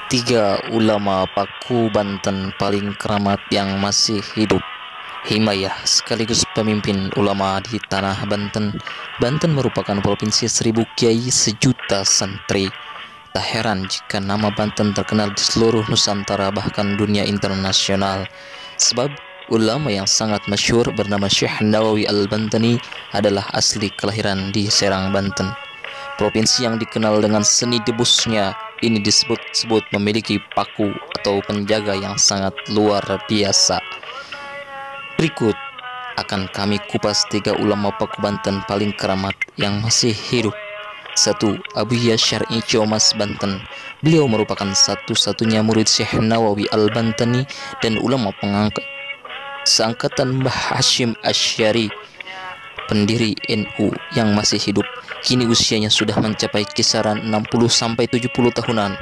Tiga ulama Paku Banten paling keramat yang masih hidup. Himayah sekaligus pemimpin ulama di tanah Banten. Banten merupakan provinsi 1000 kiai sejuta santri. Tak heran jika nama Banten terkenal di seluruh Nusantara bahkan dunia internasional. Sebab ulama yang sangat masyhur bernama Syekh Nawawi Al-Bantani adalah asli kelahiran di Serang, Banten. Provinsi yang dikenal dengan seni debusnya ini disebut-sebut memiliki paku atau penjaga yang sangat luar biasa. Berikut akan kami kupas tiga ulama Paku Banten paling keramat yang masih hidup. 1. Abuya Syar'i Ciomas Banten. Beliau merupakan satu-satunya murid Syekh Nawawi Al-Bantani dan ulama pengangkat seangkatan Mbah Hashim Asy'ari, pendiri NU yang masih hidup. Kini usianya sudah mencapai kisaran 60-70 tahunan.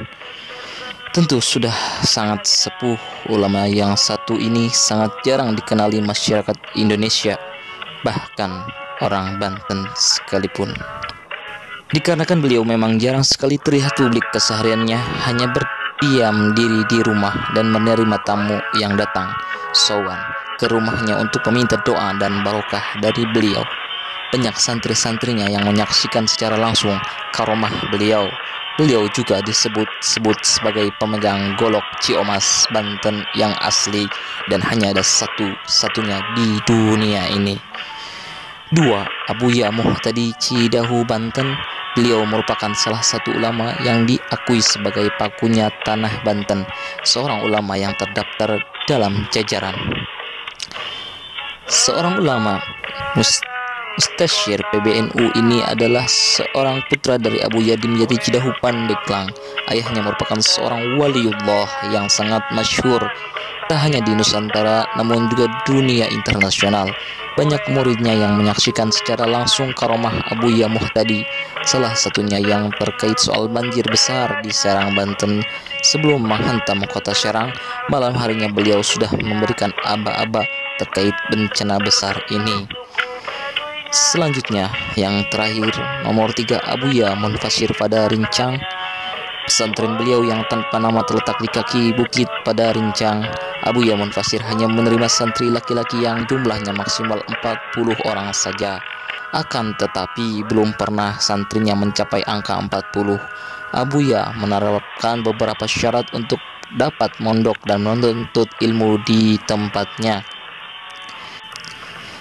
Tentu sudah sangat sepuh. Ulama yang satu ini sangat jarang dikenali masyarakat Indonesia, bahkan orang Banten sekalipun. Dikarenakan beliau memang jarang sekali terlihat publik, kesehariannya hanya berdiam diri di rumah dan menerima tamu yang datang sowan ke rumahnya untuk meminta doa dan barokah dari beliau. Banyak santri-santrinya yang menyaksikan secara langsung karomah beliau. Beliau juga disebut-sebut sebagai pemegang golok Ciomas Banten yang asli dan hanya ada satu-satunya di dunia ini. 2. Abuya Muhtadi Cidahu Banten. Beliau merupakan salah satu ulama yang diakui sebagai pakunya tanah Banten, seorang ulama yang terdaftar dalam jajaran seorang ulama Mustasyir PBNU. Ini adalah seorang putra dari Abu Yadim Yati Cidahu Pandeglang. Ayahnya merupakan seorang waliullah yang sangat masyhur tak hanya di Nusantara namun juga dunia internasional. Banyak muridnya yang menyaksikan secara langsung karomah Abuya Muhtadi, salah satunya yang terkait soal banjir besar di Serang, Banten. Sebelum menghantam kota Serang, malam harinya beliau sudah memberikan aba-aba terkait bencana besar ini. Selanjutnya, yang terakhir, nomor 3, Abuya Munfasir pada Rincang. Pesantren beliau yang tanpa nama terletak di kaki bukit pada Rincang. Abuya Munfasir hanya menerima santri laki-laki yang jumlahnya maksimal 40 orang saja. Akan tetapi belum pernah santrinya mencapai angka 40. Abuya menerapkan beberapa syarat untuk dapat mondok dan menuntut ilmu di tempatnya.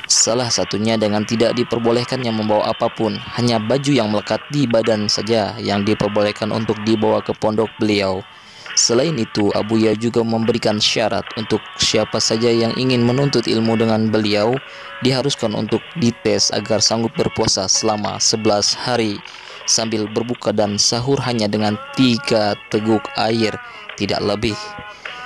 Salah satunya dengan tidak diperbolehkannya membawa apapun, hanya baju yang melekat di badan saja yang diperbolehkan untuk dibawa ke pondok beliau. Selain itu, Abuya juga memberikan syarat untuk siapa saja yang ingin menuntut ilmu dengan beliau, diharuskan untuk dites agar sanggup berpuasa selama 11 hari, sambil berbuka dan sahur hanya dengan 3 teguk air, tidak lebih.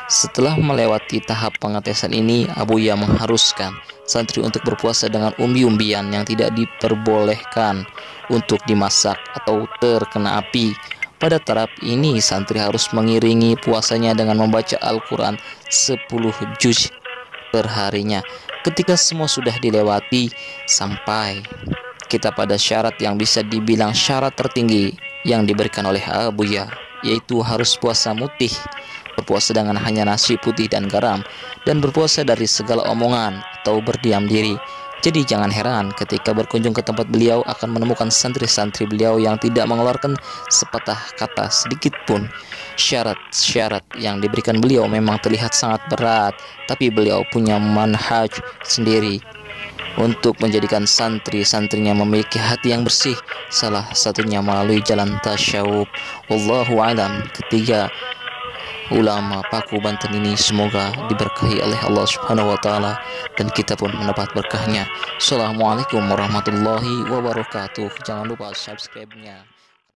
Setelah melewati tahap pengetesan ini, Abuya mengharuskan santri untuk berpuasa dengan umbi-umbian yang tidak diperbolehkan untuk dimasak atau terkena api. Pada tahap ini, santri harus mengiringi puasanya dengan membaca Al-Quran 10 juz per harinya. Ketika semua sudah dilewati, sampai kita pada syarat yang bisa dibilang syarat tertinggi yang diberikan oleh Abuya, yaitu harus puasa mutih, berpuasa dengan hanya nasi putih dan garam, dan berpuasa dari segala omongan atau berdiam diri. Jadi jangan heran ketika berkunjung ke tempat beliau akan menemukan santri-santri beliau yang tidak mengeluarkan sepatah kata sedikit pun. Syarat-syarat yang diberikan beliau memang terlihat sangat berat, tapi beliau punya manhaj sendiri untuk menjadikan santri-santrinya memiliki hati yang bersih, salah satunya melalui jalan tasyawuf. Wallahu a'lam. Ketiga ulama Paku Banten ini semoga diberkahi oleh Allah Subhanahu wa taala dan kita pun mendapat berkahnya. Assalamualaikum warahmatullahi wabarakatuh. Jangan lupa subscribe-nya.